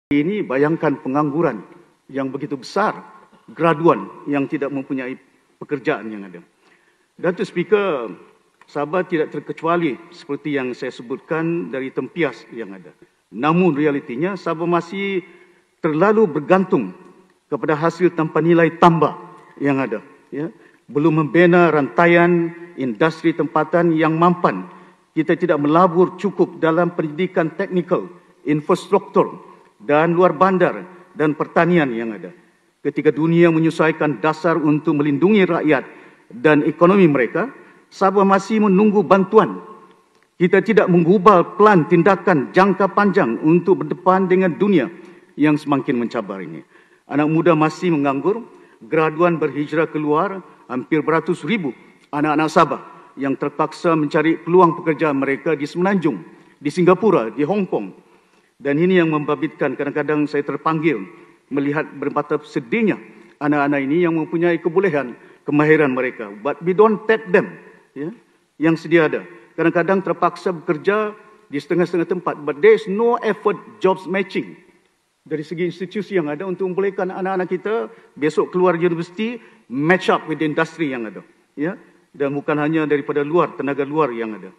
Ini bayangkan pengangguran yang begitu besar, graduan yang tidak mempunyai pekerjaan yang ada. Datuk Speaker, Sabah tidak terkecuali seperti yang saya sebutkan dari tempias yang ada. Namun realitinya Sabah masih terlalu bergantung kepada hasil tanpa nilai tambah yang ada. Ya. Belum membina rantaian industri tempatan yang mampan. Kita tidak melabur cukup dalam pendidikan teknikal, infrastruktur dan luar bandar dan pertanian yang ada. Ketika dunia menyelesaikan dasar untuk melindungi rakyat dan ekonomi mereka, Sabah masih menunggu bantuan. Kita tidak menggubal plan tindakan jangka panjang untuk berdepan dengan dunia yang semakin mencabar ini. Anak muda masih menganggur, graduan berhijrah keluar, hampir beratus ribu anak-anak Sabah yang terpaksa mencari peluang pekerjaan mereka di Semenanjung, di Singapura, di Hong Kong. Dan ini yang membabitkan kadang-kadang saya terpanggil melihat bermata sedihnya anak-anak ini yang mempunyai kebolehan, kemahiran mereka. But we don't tap them, ya, yang sedia ada. Kadang-kadang terpaksa bekerja di setengah-setengah tempat. But there is no effort jobs matching dari segi institusi yang ada untuk membolehkan anak-anak kita besok keluar universiti match up with the industry yang ada. Ya? Dan bukan hanya daripada luar, tenaga luar yang ada.